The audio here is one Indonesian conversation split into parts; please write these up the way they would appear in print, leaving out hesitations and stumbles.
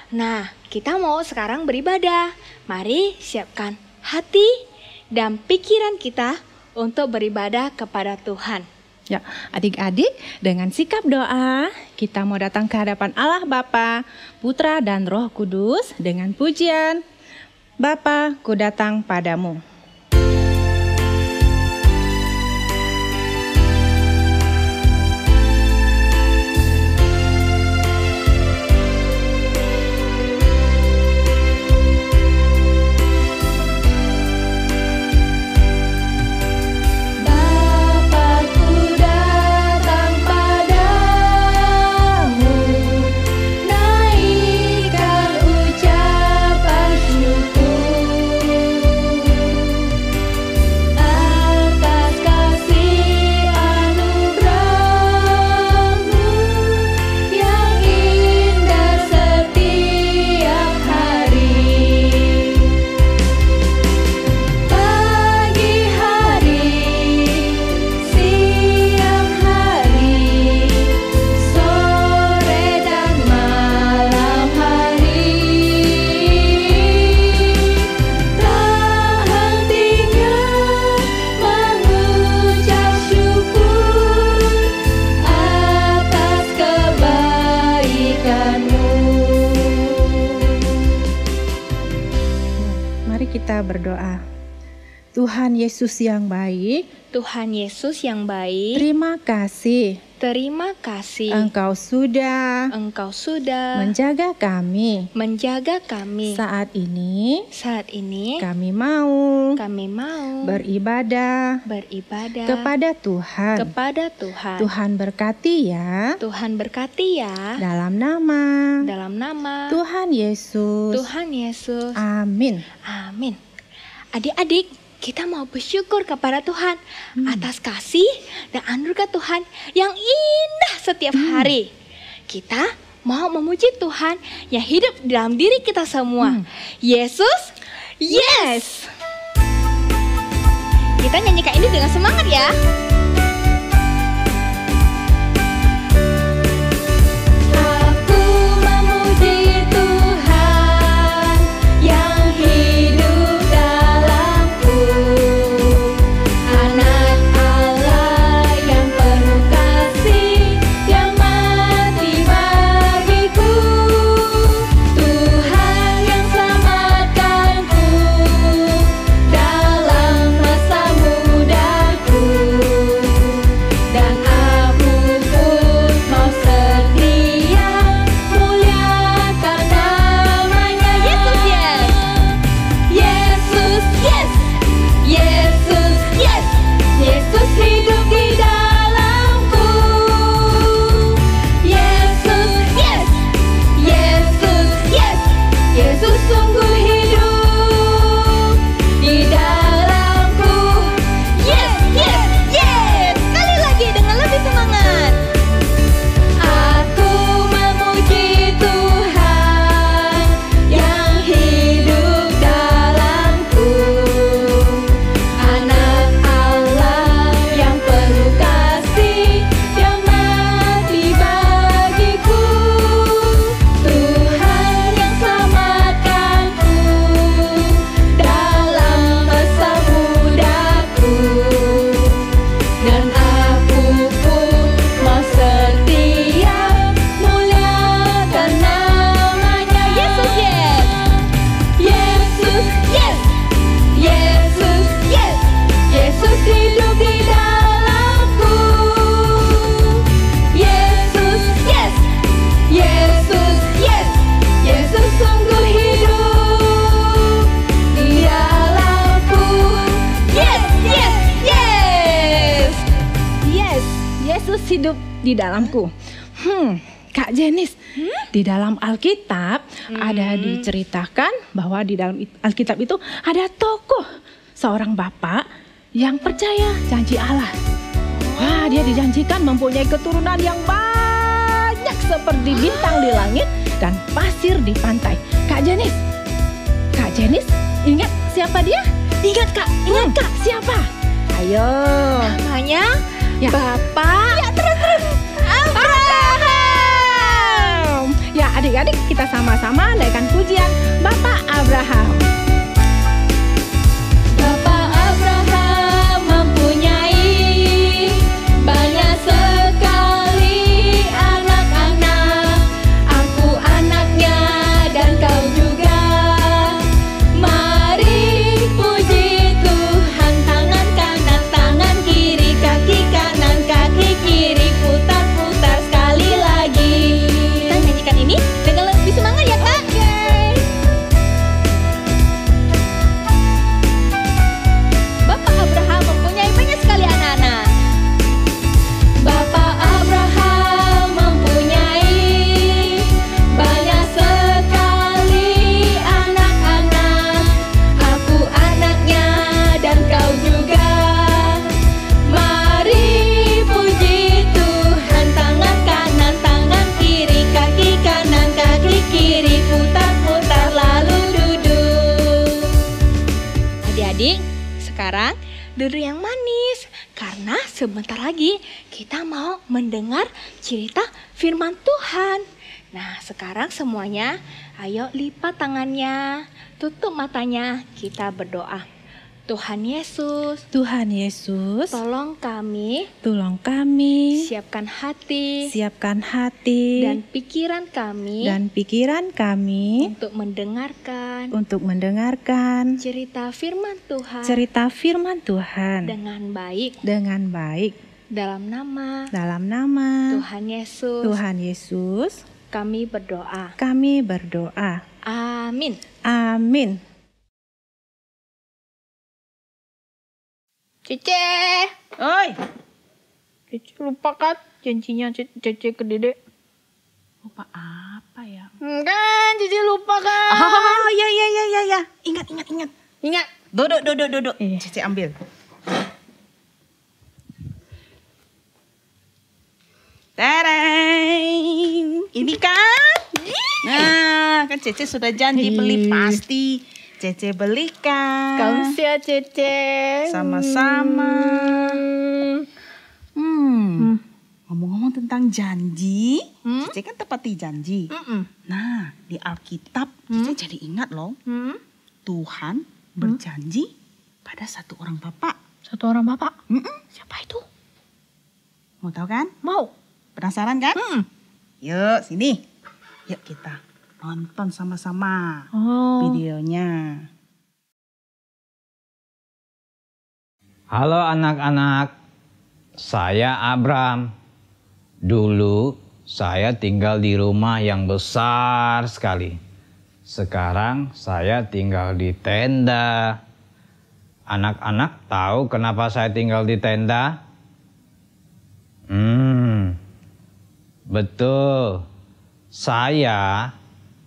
Nah, kita mau sekarang beribadah. Mari siapkan hati dan pikiran kita untuk beribadah kepada Tuhan. Ya, adik-adik, dengan sikap doa, kita mau datang ke hadapan Allah Bapa, Putra dan Roh Kudus dengan pujian, Bapa, ku datang padamu. Kita berdoa. Tuhan Yesus yang baik, Tuhan Yesus yang baik, terima kasih Engkau sudah menjaga kami. Saat ini kami mau beribadah kepada Tuhan. Tuhan berkati ya. Dalam nama Tuhan Yesus. Amin. Adik-adik, kita mau bersyukur kepada Tuhan atas kasih dan anugerah Tuhan yang indah setiap hari. Kita mau memuji Tuhan yang hidup dalam diri kita semua. Yesus, yes! Kita nyanyikan ini dengan semangat ya. Hidup di dalamku. Kak Jenis, di dalam Alkitab ada diceritakan bahwa di dalam Alkitab itu ada tokoh seorang bapak yang percaya janji Allah. Wah, dia dijanjikan mempunyai keturunan yang banyak seperti bintang di langit dan pasir di pantai. Kak Jenis ingat siapa dia? Ingat Kak, siapa? Ayo. Namanya ya. Bapak. Ya, terus. Abraham. Ya, Adik-adik kita sama-sama naikkan pujian Bapak Abraham. Bapak Abraham mempunyai banyak sekali anak-anak. Aku anaknya dan kau juga. Mari puji Tuhan, tangan kanan, tangan kiri, kaki kanan, kaki kiri, putar-putar sekali lagi. Kita nyanyikan ini dengan lebih semangat ya Kak. Bapak Abraham mempunyai banyak sekali anak-anak. Bapak Abraham mempunyai banyak sekali anak-anak. Aku anaknya dan kau juga. Mari puji Tuhan, tangan kanan, tangan kiri, kaki kanan, kaki kiri, putar-putar lalu duduk. Adik-adik, sekarang duduk yang manis karena sebentar lagi kita mau mendengar cerita firman Tuhan. Nah, sekarang semuanya ayo lipat tangannya, tutup matanya, kita berdoa. Tuhan Yesus, Tuhan Yesus, tolong kami tolong kami siapkan hati siapkan hati dan pikiran kami untuk mendengarkan cerita firman Tuhan dengan baik. Dalam nama Tuhan Yesus, kami berdoa. Amin. Amin. Cece, Oi, Cece lupa kan janjinya Cece ke Dede? lupa apa ya? Kan, Cece lupa kan? Oh, ya. Ingat. Ingat. Duduk. Cici ambil. Tereng, ini kan? Nah, kan Cece sudah janji beli, pasti Cece belikan. Kamu ya Cece. Sama-sama. Ngomong-ngomong tentang janji, Cece kan tepati janji. Nah, di Alkitab Cece jadi ingat loh, Tuhan berjanji pada satu orang bapak. Satu orang bapak? Siapa itu? Mau tahu kan? Mau. Penasaran kan? Yuk, sini. Yuk kita nonton sama-sama videonya. Halo anak-anak, saya Abram. Dulu saya tinggal di rumah yang besar sekali. Sekarang saya tinggal di tenda. Anak-anak tahu kenapa saya tinggal di tenda? Betul. Saya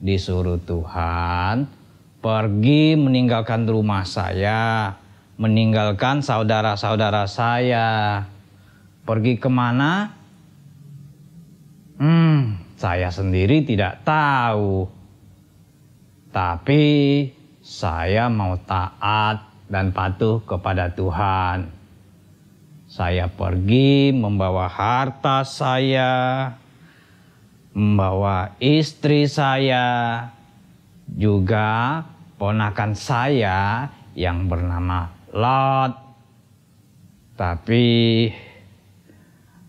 disuruh Tuhan pergi meninggalkan rumah saya, meninggalkan saudara-saudara saya. Pergi kemana? Saya sendiri tidak tahu. Tapi saya mau taat dan patuh kepada Tuhan. Saya pergi membawa harta saya, membawa istri saya, juga ponakan saya yang bernama Lot. Tapi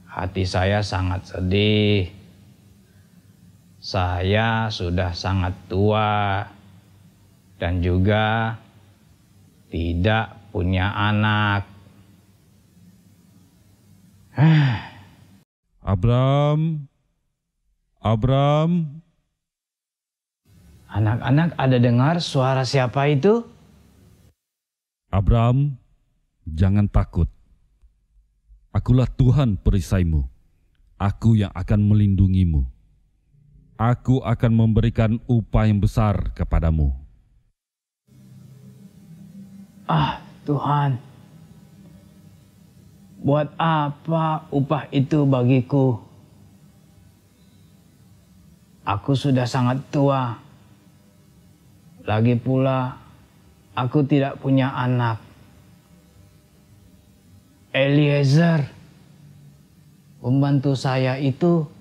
hati saya sangat sedih. Saya sudah sangat tua dan juga tidak punya anak. Abram. Anak-anak ada dengar suara siapa itu? Abram, jangan takut. Akulah Tuhan perisaimu. Aku yang akan melindungimu. Aku akan memberikan upah yang besar kepadamu. Tuhan, buat apa upah itu bagiku? Aku sudah sangat tua. Lagi pula, aku tidak punya anak. Eliezer, pembantu saya itu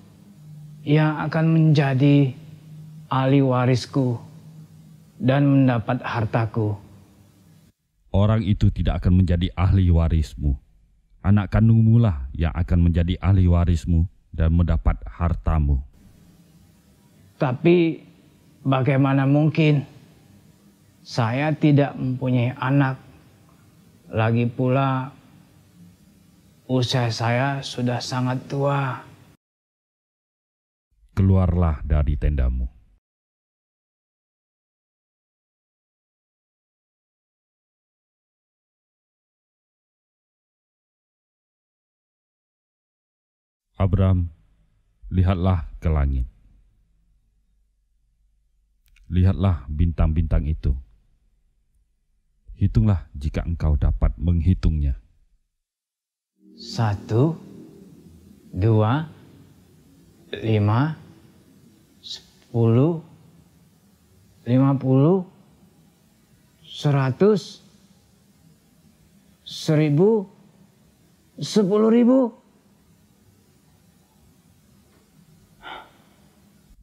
yang akan menjadi ahli warisku dan mendapat hartaku. Orang itu tidak akan menjadi ahli warismu. Anak kandungmu lah yang akan menjadi ahli warismu dan mendapat hartamu. Tapi bagaimana mungkin? Saya tidak mempunyai anak. Lagi pula usia saya sudah sangat tua. Keluarlah dari tendamu. Abram, lihatlah ke langit. Lihatlah bintang-bintang itu. Hitunglah jika engkau dapat menghitungnya. 1, 2, 5, 10, 50, 100, 1000, 10.000.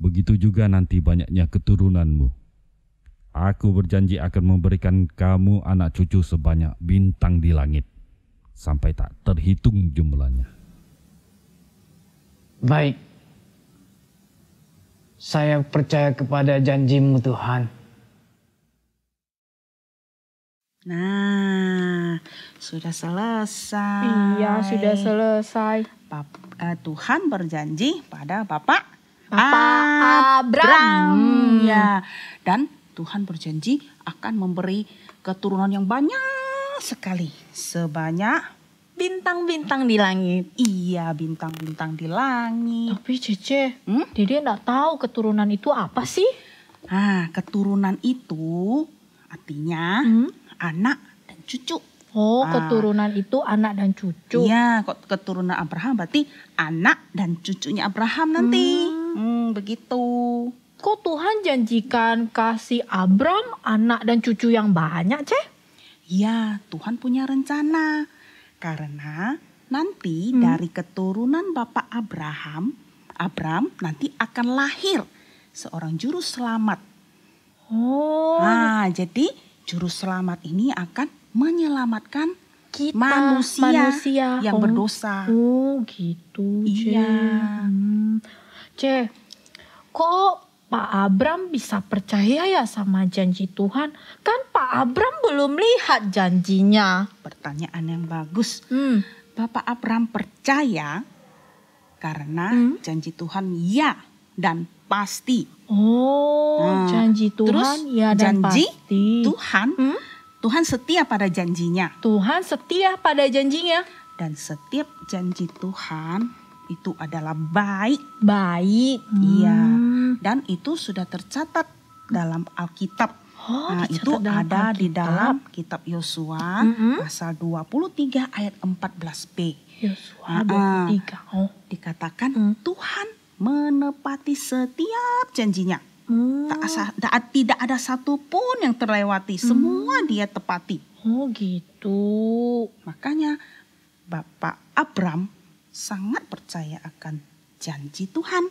Begitu juga nanti banyaknya keturunanmu. Aku berjanji akan memberikan kamu anak cucu sebanyak bintang di langit, sampai tak terhitung jumlahnya. Baik, saya percaya kepada janjimu Tuhan. Nah, sudah selesai. Iya, sudah selesai. Tuhan berjanji pada Bapak Abram. Ya, dan Tuhan berjanji akan memberi keturunan yang banyak sekali, sebanyak Bintang-bintang di langit. iya bintang-bintang di langit. Tapi Cece, Dede enggak tahu keturunan itu apa sih? Nah, keturunan itu artinya anak dan cucu. Oh, keturunan itu anak dan cucu. Iya, kok keturunan Abraham berarti anak dan cucunya Abraham nanti. Begitu. Kok Tuhan janjikan kasih Abram anak dan cucu yang banyak, Ceh? Iya, Tuhan punya rencana. Karena nanti dari keturunan Bapak Abram nanti akan lahir seorang juru selamat. Oh, Nah, jadi juru selamat ini akan menyelamatkan kita manusia yang Oh. berdosa. Oh, gitu, Ceh. Iya. Ceh, kok Pak Abram bisa percaya ya sama janji Tuhan? Kan Pak Abram belum lihat janjinya. Pertanyaan yang bagus. Hmm. Bapak Abram percaya karena janji Tuhan ya dan pasti. Oh, Nah, janji Tuhan terus ya dan janji pasti. Tuhan setia pada janjinya. Tuhan setia pada janjinya. Dan setiap janji Tuhan itu adalah baik. Baik. Iya. Dan itu sudah tercatat dalam Alkitab. Oh, Nah, dicatat itu dalam ada di Alkitab. dalam kitab Yosua pasal 23 ayat 14b. Yosua 23. Oh. Dikatakan Tuhan menepati setiap janjinya. Tidak ada satupun yang terlewati. Semua dia tepati. Oh, gitu. Makanya Bapak Abram sangat percaya akan janji Tuhan.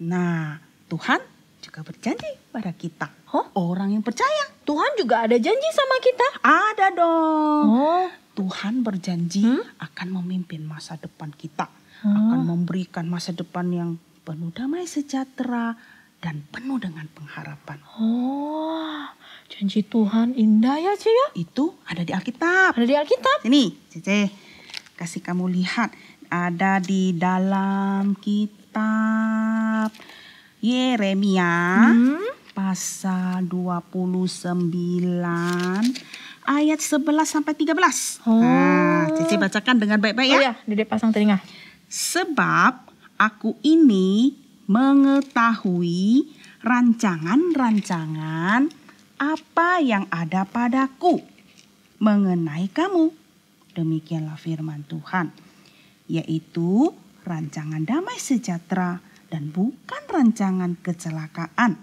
Nah, Tuhan juga berjanji pada kita. Orang yang percaya. Tuhan juga ada janji sama kita. Ada dong. Oh. Tuhan berjanji akan memimpin masa depan kita. Akan memberikan masa depan yang penuh damai sejahtera dan penuh dengan pengharapan. Oh, janji Tuhan indah ya, Ci ya? Itu ada di Alkitab. Ada di Alkitab. Sini, Cece. Kasih kamu lihat. Ada di dalam kitab Yeremia pasal 29 ayat 11 sampai 13. Nah, Cece bacakan dengan baik-baik ya. Oh ya, Dede pasang telinga. Sebab aku ini mengetahui rancangan-rancangan apa yang ada padaku mengenai kamu. Demikianlah firman Tuhan, yaitu rancangan damai sejahtera dan bukan rancangan kecelakaan,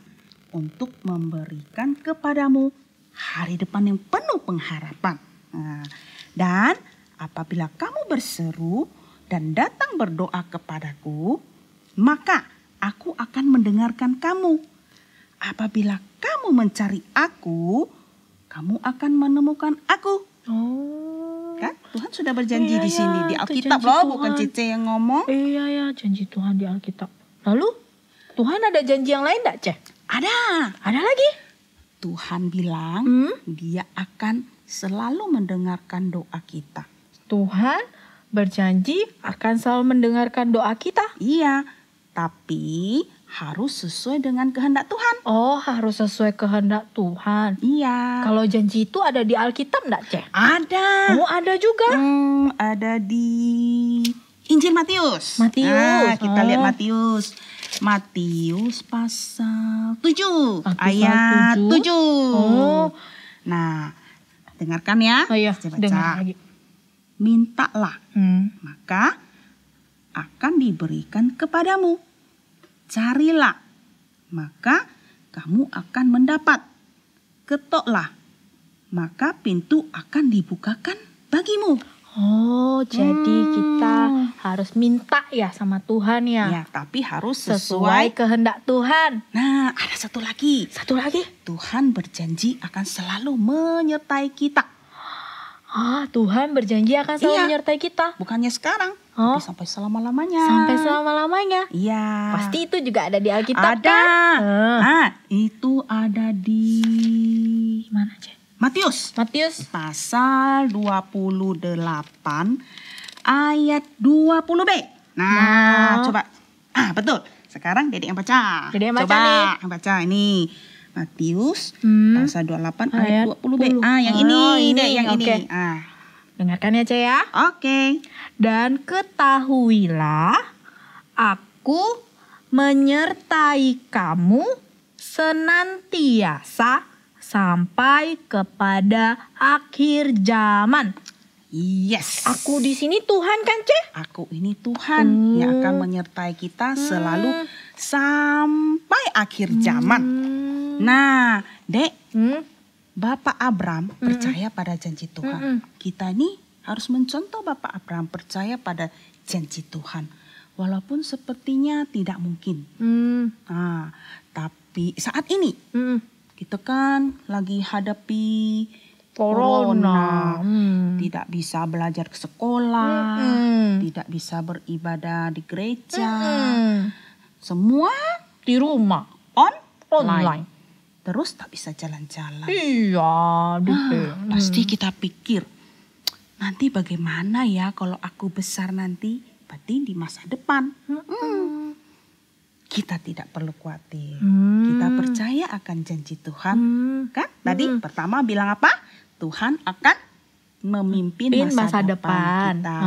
untuk memberikan kepadamu hari depan yang penuh pengharapan. Nah, dan apabila kamu berseru dan datang berdoa kepadaku, maka aku akan mendengarkan kamu. Apabila kamu mencari aku, kamu akan menemukan aku. Oh. Kan? Tuhan sudah berjanji Iya, di sini. iya, Di itu Alkitab janji loh, Tuhan. bukan Cece yang ngomong. Iya ya, janji Tuhan di Alkitab. Lalu Tuhan ada janji yang lain enggak, Ceh? Ada. Ada lagi? Tuhan bilang dia akan selalu mendengarkan doa kita. Tuhan berjanji akan selalu mendengarkan doa kita. Iya, tapi harus sesuai dengan kehendak Tuhan. Oh, harus sesuai kehendak Tuhan. Iya. Kalau janji itu ada di Alkitab enggak, Ceh? Ada. Oh, ada juga. Ada di Injil Matius. Matius. Nah, kita Oh. lihat Matius. Matius pasal 7 Pasal ayat 7. 7. Oh. Nah, dengarkan ya. Oh iya, Saya dengar baca. lagi. Mintalah, maka akan diberikan kepadamu. Carilah, maka kamu akan mendapat. Ketoklah, maka pintu akan dibukakan bagimu. Oh, jadi kita harus minta ya sama Tuhan ya. Ya, tapi harus Sesuai sesuai. kehendak Tuhan. Nah, ada satu lagi. Satu lagi. Tuhan berjanji akan selalu menyertai kita. Ah, Tuhan berjanji akan selalu Iya. menyertai kita. Bukannya sekarang, Oh. tapi sampai selama-lamanya. Sampai selama-lamanya. Iya. Pasti itu juga ada di Alkitab ada. kan? Itu ada di Mana, Ceh? Matius Matius. pasal 28 ayat 20b. Nah, coba. Betul. Sekarang Dedek yang baca. Dedek yang baca coba, nih. yang baca ini. Matius Hmm. pasal 28 Ayat ayat 20b. 20. Yang Oh, ini, ini, Dek, yang oke. ini. Dengarkan ya, Ceh ya. Oke. Dan ketahuilah, aku menyertai kamu senantiasa sampai kepada akhir zaman. Yes. Aku di sini Tuhan kan, Ceh? Aku ini Tuhan yang akan menyertai kita selalu sampai akhir zaman. Nah, Dek, Bapak Abraham percaya pada janji Tuhan. Kita ini harus mencontoh Bapak Abraham percaya pada janji Tuhan. Walaupun sepertinya tidak mungkin. Nah, tapi saat ini kita kan lagi hadapi corona. Tidak bisa belajar ke sekolah, tidak bisa beribadah di gereja. Semua Di rumah. online. Terus tak bisa jalan-jalan. Iya, Pasti kita pikir, nanti bagaimana ya kalau aku besar nanti? Berarti di masa depan. Kita tidak perlu khawatir. Kita percaya akan janji Tuhan. Kan? Tadi pertama bilang apa? Tuhan akan memimpin masa depan kita.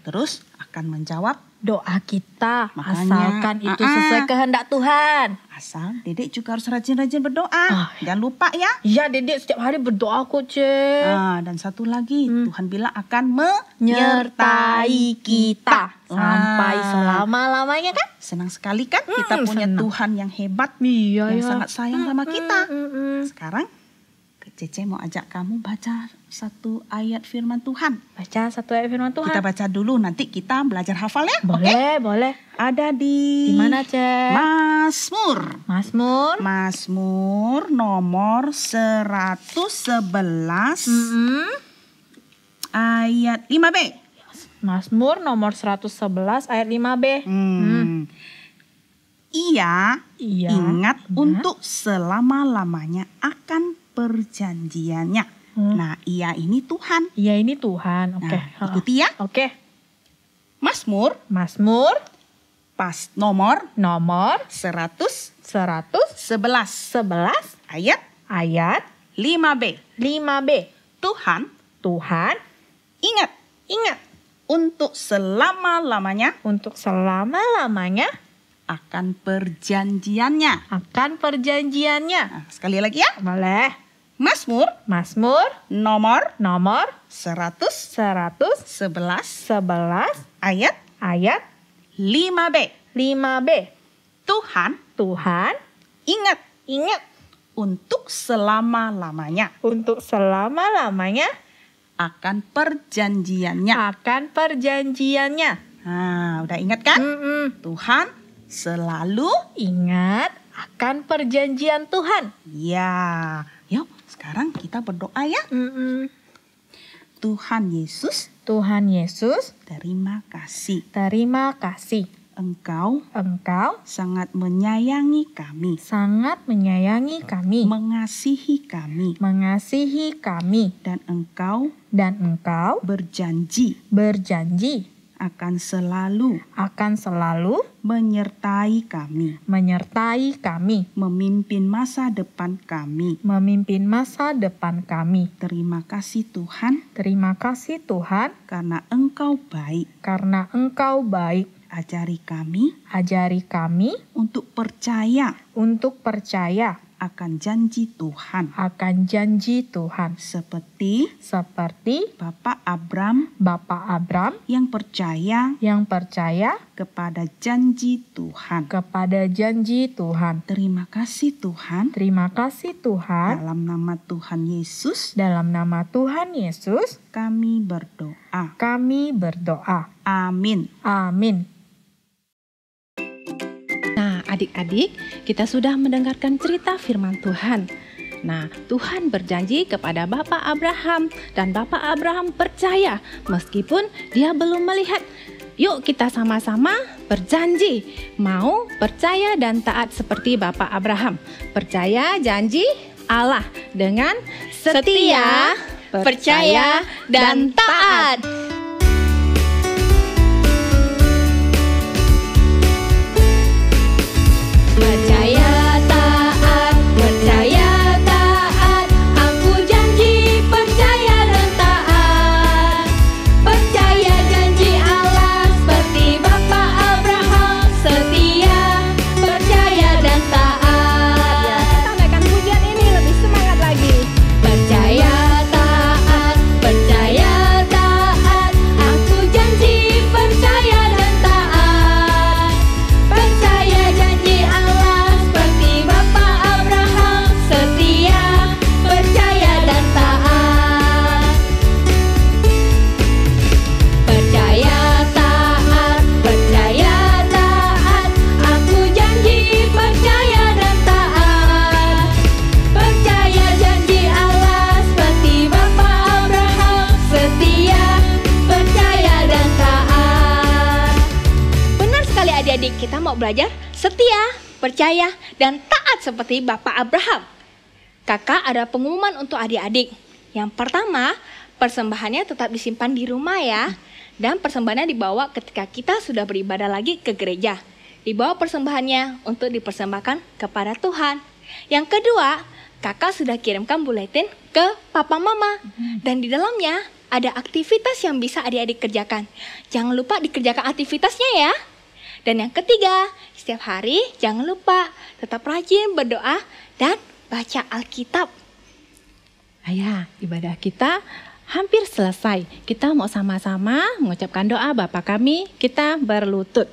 Terus akan menjawab Doa kita, Makanya, asalkan itu sesuai kehendak Tuhan. asal Dedek juga harus rajin-rajin berdoa. Jangan lupa ya. Iya, Dedek setiap hari berdoa kok, Ceh. Dan satu lagi, Tuhan bilang akan Nyertai kita sampai Wah. selama-lamanya kan? Senang sekali kan kita punya senang. Tuhan yang hebat, Iya, yang sangat sayang sama kita. Mm-mm. Sekarang Cece mau ajak kamu baca satu ayat firman Tuhan. Baca satu ayat firman Tuhan. Kita baca dulu, nanti kita belajar hafal ya. Boleh, boleh. Ada di Di mana, Ceh? Mazmur. Mazmur. Mazmur nomor 111 ayat 5b. Mazmur nomor 111 ayat 5b. Ia Iya. ingat untuk selama-lamanya akan perjanjiannya. Nah, ia ini Tuhan. Iya, ini Tuhan. Oke. Nah, ikuti ya. Oke. Mazmur Mazmur pas nomor nomor 111 111 ayat ayat 5b. 5b. Tuhan Tuhan ingat untuk selama-lamanya untuk selama-lamanya akan perjanjiannya. akan perjanjiannya. Nah, sekali lagi ya. Boleh. Mazmur Mazmur nomor nomor 111 111 ayat ayat 5b. 5b. Tuhan Tuhan ingat untuk selama-lamanya untuk selama-lamanya akan perjanjiannya. akan perjanjiannya. Nah, udah ingat kan? Tuhan selalu ingat akan perjanjian Tuhan. ya. Yuk, sekarang kita berdoa ya. Tuhan Yesus, Tuhan Yesus, terima kasih. terima kasih. Engkau Engkau sangat menyayangi kami, sangat menyayangi kami, mengasihi kami, mengasihi kami, dan Engkau dan Engkau berjanji berjanji akan selalu akan selalu menyertai kami, menyertai kami, memimpin masa depan kami. memimpin masa depan kami. Terima kasih Tuhan, Terima kasih Tuhan, karena Engkau baik. karena Engkau baik. Ajari kami Ajari kami untuk percaya untuk percaya akan janji Tuhan, akan janji Tuhan. seperti Seperti Bapak Abram Bapak Abram yang percaya yang percaya kepada janji Tuhan. kepada janji Tuhan. Terima kasih Tuhan. Terima kasih Tuhan. Dalam nama Tuhan Yesus, Dalam nama Tuhan Yesus, kami berdoa. kami berdoa. Amin. Amin. Nah, adik-adik, kita sudah mendengarkan cerita firman Tuhan. Nah, Tuhan berjanji kepada Bapak Abraham dan Bapak Abraham percaya meskipun dia belum melihat. Yuk kita sama-sama berjanji mau percaya dan taat seperti Bapak Abraham. Percaya janji Allah dengan setia, percaya, dan taat. Percaya taat, percaya taat, aku janji percaya dan taat. Percaya janji Allah seperti Bapak Abraham, setia, percaya dan taat. Ya, sampaikan pujian ini lebih semangat lagi. Percaya taat, aku janji percaya dan taat. Percaya janji Allah seperti Bapak Abraham, setia, percaya dan taat. Percaya taat, aku janji percaya dan taat. Percaya janji Allah seperti Bapak Abraham, setia, percaya dan taat. Benar sekali adik-adik, kita mau belajar setia, percaya, dan taat seperti Bapak Abraham. Kakak ada pengumuman untuk adik-adik. Yang pertama, persembahannya tetap disimpan di rumah ya. Dan persembahannya dibawa ketika kita sudah beribadah lagi ke gereja. Dibawa persembahannya untuk dipersembahkan kepada Tuhan. Yang kedua, kakak sudah kirimkan buletin ke papa mama. Dan di dalamnya ada aktivitas yang bisa adik-adik kerjakan. Jangan lupa dikerjakan aktivitasnya ya. Dan yang ketiga, setiap hari jangan lupa tetap rajin berdoa dan baca Alkitab. Ayah, ibadah kita hampir selesai. Kita mau sama-sama mengucapkan doa Bapa kami, kita berlutut.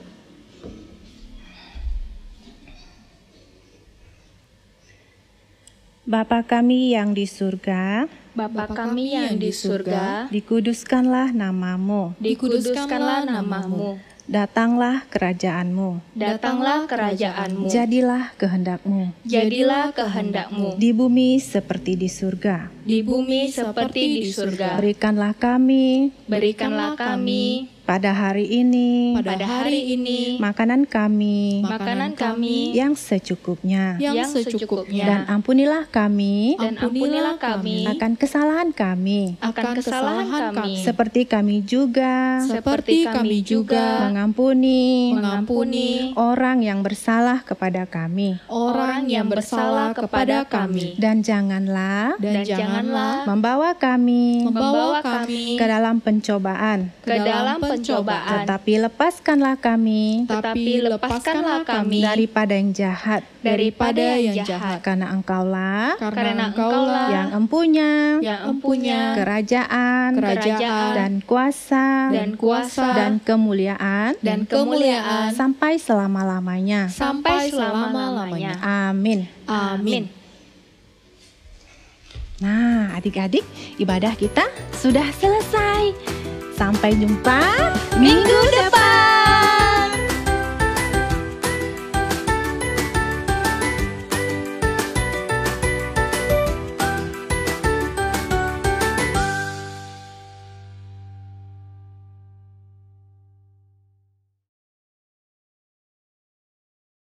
Bapa kami yang di surga, Bapa kami yang di surga, dikuduskanlah namamu, dikuduskanlah namamu. datanglah kerajaanmu, Datanglah kerajaanmu, jadilah kehendakmu, jadilah kehendakmu, di bumi seperti di surga. di bumi seperti di surga. Berikanlah kami Berikanlah kami pada hari ini pada hari ini makanan kami makanan kami yang secukupnya, yang dan secukupnya, ampunilah kami dan ampunilah kami akan kesalahan kami, akan kesalahan kami, seperti kami juga seperti kami juga mengampuni mengampuni orang yang bersalah kepada kami, orang yang bersalah kepada kami, dan janganlah dan janganlah membawa kami membawa kami ke dalam pencobaan, ke dalam pencobaan, tetapi lepaskanlah kami tetapi lepaskanlah kami daripada yang jahat, daripada yang jahat, karena Engkaulah karena Engkaulah yang empunya kerajaan, kerajaan dan kuasa, dan kuasa dan kemuliaan dan kemuliaan sampai selama-lamanya. sampai selama-lamanya. Amin. Amin. Nah, adik-adik, ibadah kita sudah selesai. Sampai jumpa minggu depan.